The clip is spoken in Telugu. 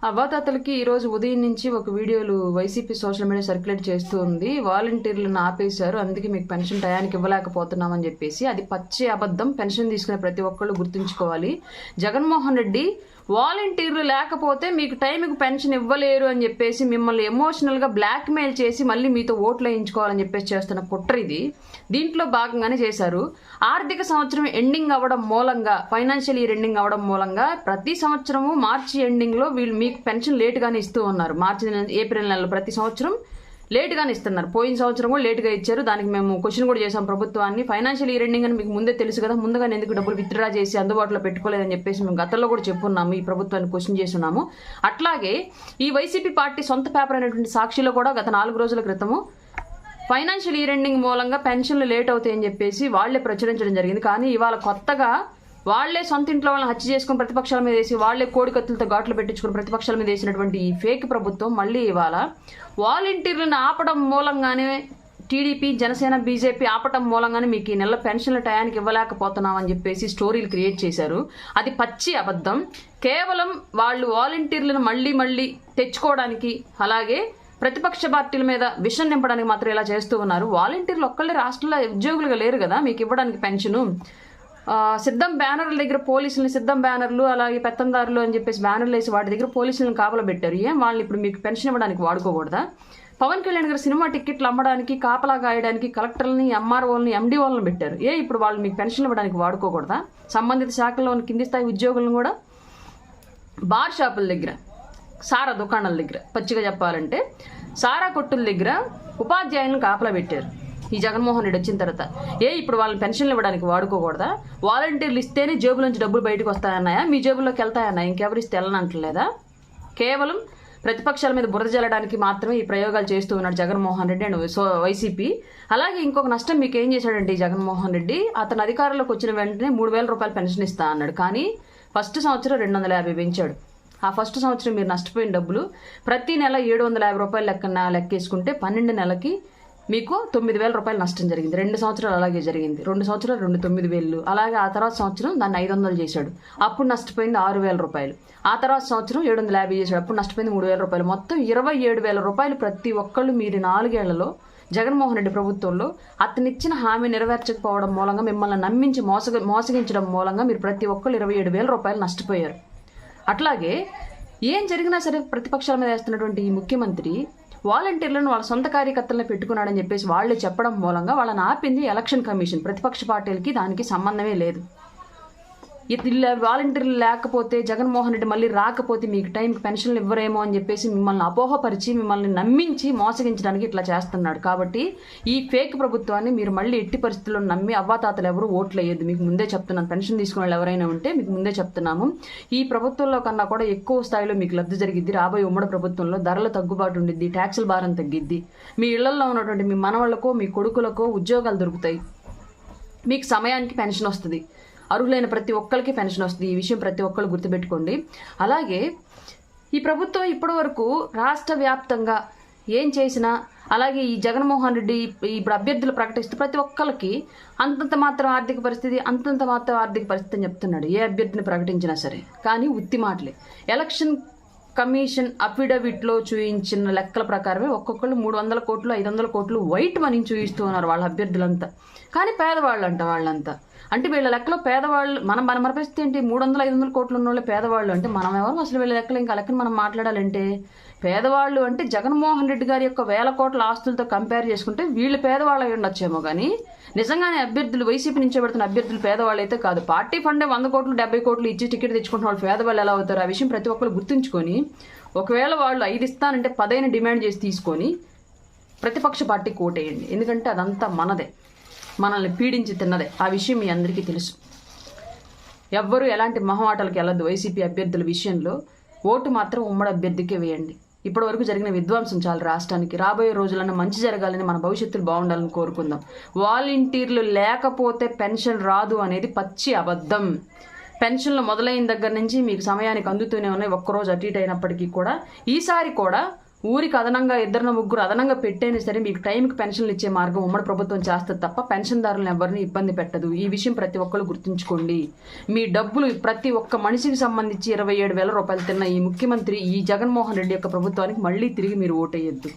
అవ్వాతాతలకి ఈరోజు ఉదయం నుంచి ఒక వీడియోలు వైసీపీ సోషల్ మీడియా సర్క్యులేట్ చేస్తూ ఉంది. వాలంటీర్లను ఆపేశారు, అందుకే మీకు పెన్షన్ టయానికి ఇవ్వలేకపోతున్నామని చెప్పేసి. అది పచ్చి అబద్ధం. పెన్షన్ తీసుకునే ప్రతి ఒక్కళ్ళు గుర్తుంచుకోవాలి. జగన్మోహన్ రెడ్డి వాలంటీర్లు లేకపోతే మీకు టైంకి పెన్షన్ ఇవ్వలేరు అని చెప్పేసి మిమ్మల్ని ఎమోషనల్గా బ్లాక్మెయిల్ చేసి మళ్ళీ మీతో ఓట్లు వేయించుకోవాలని చెప్పేసి చేస్తున్న కుట్ర ఇది. దీంట్లో భాగంగానే చేశారు. ఆర్థిక సంవత్సరం ఎండింగ్ అవ్వడం మూలంగా, ఫైనాన్షియల్ ఇయర్ ఎండింగ్ అవ్వడం మూలంగా ప్రతి సంవత్సరము మార్చి ఎండింగ్లో వీళ్ళు మీకు పెన్షన్ లేటుగానే ఇస్తూ ఉన్నారు. ఏప్రిల్ నెలలో ప్రతి సంవత్సరం లేటుగానే ఇస్తున్నారు. పోయిన సంవత్సరం కూడా లేటుగా ఇచ్చారు. దానికి మేము క్వశ్చన్ కూడా చేసాం ప్రభుత్వాన్ని. ఫైనాన్షియల్ ఇయర్ ఎండింగ్ అని మీకు ముందే తెలుసు కదా, ముందుగానే ఎందుకు డబ్బులు విత్డ్రా చేసి అందుబాటులో పెట్టుకోలేదని చెప్పేసి మేము గతంలో కూడా చెప్పున్నాము, ఈ ప్రభుత్వాన్ని క్వశ్చన్ చేస్తున్నాము. అట్లాగే ఈ వైసీపీ పార్టీ సొంత పేపర్ అనేటువంటి సాక్షిలో కూడా గత 4 రోజుల క్రితము ఫైనాన్షియల్ ఇయర్ ఎండింగ్ మూలంగా పెన్షన్లు లేట్ అవుతాయని చెప్పేసి వాళ్లే ప్రచురించడం జరిగింది. కానీ ఇవాళ కొత్తగా వాళ్లే సొంత ఇంట్లో వాళ్ళని హత్య చేసుకుని ప్రతిపక్షాల మీద వేసి వాళ్లే కోడి కత్తులతో ఘాట్లు పెట్టించుకుని ప్రతిపక్షాల మీద వేసినటువంటి ఈ ఫేక్ ప్రభుత్వం మళ్ళీ ఇవాళ వాలంటీర్లను ఆపడం మూలంగానే, టీడీపీ, జనసేన, బీజేపీ ఆపటం మూలంగానే మీకు ఈ నెల పెన్షన్ల టయానికి ఇవ్వలేకపోతున్నామని చెప్పేసి స్టోరీలు క్రియేట్ చేశారు. అది పచ్చి అబద్ధం. కేవలం వాళ్ళు వాలంటీర్లను మళ్ళీ తెచ్చుకోవడానికి, అలాగే ప్రతిపక్ష పార్టీల మీద విషం నింపడానికి మాత్రం ఇలా చేస్తూ ఉన్నారు. వాలంటీర్లు ఒక్కళ్ళే రాష్ట్రంలో ఉద్యోగులుగా లేరు కదా మీకు ఇవ్వడానికి పెన్షను. సిద్ధం బ్యానర్ల దగ్గర పోలీసులను, సిద్ధం బ్యానర్లు, అలాగే పెత్తందారులు అని చెప్పేసి బ్యానర్లు వేసి వాటి దగ్గర పోలీసులను కాపలా పెట్టారు. వాళ్ళని ఇప్పుడు మీకు పెన్షన్ ఇవ్వడానికి వాడుకోకూడదా? పవన్ కళ్యాణ్ గారు సినిమా టికెట్లు అమ్మడానికి, కాపలా గాయడానికి కలెక్టర్లని, ఎంఆర్ఓలని, ఎండిఓలను పెట్టారు. ఇప్పుడు వాళ్ళు మీకు పెన్షన్ ఇవ్వడానికి వాడుకోకూడదా? సంబంధిత శాఖల్లోని కింది స్థాయి ఉద్యోగులను కూడా బార్ షాపుల దగ్గర, సారా దుకాణాల దగ్గర, పచ్చిగా చెప్పాలంటే సారా కొట్టుల దగ్గర ఉపాధ్యాయులను కాపలా పెట్టారు ఈ జగన్మోహన్ రెడ్డి వచ్చిన తర్వాత. ఇప్పుడు వాళ్ళని పెన్షన్లు ఇవ్వడానికి వాడుకోకూడదా? వాలంటీర్లు ఇస్తేనే జేబులోంచి డబ్బులు బయటకు వస్తాయన్నాయా? మీ జేబుల్లోకి వెళ్తాయన్నాయా? ఇంకెవరు ఇస్తే వెళ్ళనంటలేదా? కేవలం ప్రతిపక్షాల మీద బురద జల్లడానికి మాత్రమే ఈ ప్రయోగాలు చేస్తూ ఉన్నాడు జగన్మోహన్ రెడ్డి అండ్ వైసీపీ. అలాగే ఇంకొక నష్టం మీకు ఏం చేశాడంటే ఈ జగన్మోహన్ రెడ్డి, అతను అధికారంలోకి వచ్చిన వెంటనే 3,000 రూపాయలు పెన్షన్ ఇస్తా అన్నాడు. కానీ ఫస్ట్ సంవత్సరం 250 పెంచాడు. ఆ ఫస్ట్ సంవత్సరం మీరు నష్టపోయిన డబ్బులు ప్రతి నెల 750 రూపాయలు లెక్కేసుకుంటే 12 నెలలకి మీకు 9,000 రూపాయలు నష్టం జరిగింది. 2 సంవత్సరాలు అలాగే జరిగింది. 2 సంవత్సరాలు 9,000. అలాగే ఆ తర్వాత సంవత్సరం దాన్ని 500 చేశాడు. అప్పుడు నష్టపోయింది 6,000 రూపాయలు. ఆ తర్వాత సంవత్సరం 750 చేశాడు. అప్పుడు నష్టపోయింది 3,000 రూపాయలు. మొత్తం 27,000 రూపాయలు ప్రతి ఒక్కళ్ళు మీరు 4 ఏళ్లలో జగన్మోహన్ రెడ్డి ప్రభుత్వంలో అతనిచ్చిన హామీ నెరవేర్చకపోవడం మూలంగా, మిమ్మల్ని నమ్మించి మోసగించడం మూలంగా మీరు ప్రతి ఒక్కళ్ళు 27,000 రూపాయలు నష్టపోయారు. అట్లాగే ఏం జరిగినా సరే ప్రతిపక్షాల మీద వేస్తున్నటువంటి ఈ ముఖ్యమంత్రి వాలంటీర్లను వాళ్ళ సొంత కార్యకర్తలను పెట్టుకున్నాడని చెప్పేసి వాళ్ళు చెప్పడం మూలంగా వాళ్ళని ఆపింది ఎలక్షన్ కమిషన్. ప్రతిపక్ష పార్టీలకి దానికి సంబంధమే లేదు. వాలంటీర్లు లేకపోతే, జగన్మోహన్ రెడ్డి మళ్ళీ రాకపోతే మీకు టైంకి పెన్షన్లు ఇవ్వరేమో అని చెప్పేసి మిమ్మల్ని అపోహపరిచి, మిమ్మల్ని నమ్మించి మోసగించడానికి ఇట్లా చేస్తున్నాడు. కాబట్టి ఈ ఫేక్ ప్రభుత్వాన్ని మీరు మళ్ళీ ఎట్టి పరిస్థితుల్లో నమ్మి అవ్వాతాతలు ఎవరు ఓట్లు వేయద్దు. మీకు ముందే చెప్తున్నాను, పెన్షన్ తీసుకునే వాళ్ళు ఎవరైనా ఉంటే మీకు ముందే చెప్తున్నాము. ఈ ప్రభుత్వంలో కన్నా కూడా ఎక్కువ స్థాయిలో మీకు లబ్ధి జరిగిద్ది. రాబోయే ఉమ్మడి ప్రభుత్వంలో ధరల తగ్గుబాటు ఉండిద్ది, ట్యాక్సుల భారం తగ్గిద్ది, మీ ఇళ్లలో ఉన్నటువంటి మీ మనవాళ్ళకో మీ కొడుకులకో ఉద్యోగాలు దొరుకుతాయి, మీకు సమయానికి పెన్షన్ వస్తుంది, అర్హులైన ప్రతి ఒక్కరికి పెన్షన్ వస్తుంది. ఈ విషయం ప్రతి ఒక్కరు గుర్తుపెట్టుకోండి. అలాగే ఈ ప్రభుత్వం ఇప్పటి వరకు రాష్ట్ర వ్యాప్తంగా ఏం చేసినా, అలాగే ఈ జగన్మోహన్ రెడ్డి ఇప్పుడు అభ్యర్థులు ప్రకటిస్తూ ప్రతి ఒక్కరికి అంతంత మాత్రం ఆర్థిక పరిస్థితి అని చెప్తున్నాడు ఏ అభ్యర్థిని ప్రకటించినా సరే. కానీ ఉత్తి మాటలే. ఎలక్షన్ కమిషన్ అఫిడవిట్లో చూయించిన లెక్కల ప్రకారమే ఒక్కొక్కళ్ళు 300 కోట్లు 500 కోట్లు వైట్ మనీని చూయిస్తూ ఉన్నారు వాళ్ళ అభ్యర్థులంతా. కానీ పేదవాళ్ళు అంట వాళ్ళంతా. అంటే వీళ్ళ లెక్కలో పేదవాళ్ళు, మన పరిస్థితి ఏంటి? 300-500 కోట్లు ఉన్న వాళ్ళే పేదవాళ్ళు అంటే మనం ఎవరు అసలు? వీళ్ళ లెక్కలు ఇంకా లెక్కను మనం మాట్లాడాలంటే పేదవాళ్ళు అంటే జగన్మోహన్ రెడ్డి గారి యొక్క 1000 కోట్ల ఆస్తులతో కంపేర్ చేసుకుంటే వీళ్ళు పేదవాళ్ళు అయి ఉండొచ్చేమో. కానీ నిజంగానే అభ్యర్థులు, వైసీపీ నుంచి పెడుతున్న అభ్యర్థులు పేదవాళ్ళు అయితే కాదు. పార్టీ ఫండే 100 కోట్లు 70 కోట్లు ఇచ్చి టికెట్ తెచ్చుకుంటున్న వాళ్ళు పేదవాళ్ళు ఎలా అవుతారు? ఆ విషయం ప్రతి ఒక్కరు గుర్తుంచుకొని, ఒకవేళ వాళ్ళు 5 ఇస్తానంటే 10 డిమాండ్ చేసి తీసుకొని ప్రతిపక్ష పార్టీకి ఓటేయండి. ఎందుకంటే అదంతా మనదే, మనల్ని పీడించి తిన్నదే. ఆ విషయం మీ అందరికీ తెలుసు. ఎవ్వరూ ఎలాంటి మొహమాటలకు వెళ్ళద్దు. వైసీపీ అభ్యర్థుల విషయంలో ఓటు మాత్రం ఉమ్మడి అభ్యర్థికే వేయండి. ఇప్పటి వరకు జరిగిన విధ్వంసం చాలు రాష్ట్రానికి. రాబోయే రోజులన్నా మంచి జరగాలని, మన భవిష్యత్తులు బాగుండాలని కోరుకుందాం. వాలంటీర్లు లేకపోతే పెన్షన్ రాదు అనేది పచ్చి అబద్ధం. పెన్షన్లు మొదలైన దగ్గర నుంచి మీకు సమయానికి అందుతూనే ఉన్నాయి. ఒక్కరోజు అటు ఇటు అయినప్పటికీ కూడా ఈసారి కూడా ఊరికి అదనంగా 2-3 అదనంగా పెట్టైనా సరే మీకు టైంకి పెన్షన్లు ఇచ్చే మార్గం ఉమ్మడి ప్రభుత్వం చేస్తుంది తప్ప పెన్షన్దారులను ఎవరిని ఇబ్బంది పెట్టదు. ఈ విషయం ప్రతి ఒక్కరు గుర్తుంచుకోండి. మీ డబ్బులు ప్రతి ఒక్క మనిషికి సంబంధించి 27,000 రూపాయలు తిన్న ఈ ముఖ్యమంత్రి ఈ జగన్మోహన్ రెడ్డి యొక్క ప్రభుత్వానికి మళ్ళీ తిరిగి మీరు ఓటేయొద్దు.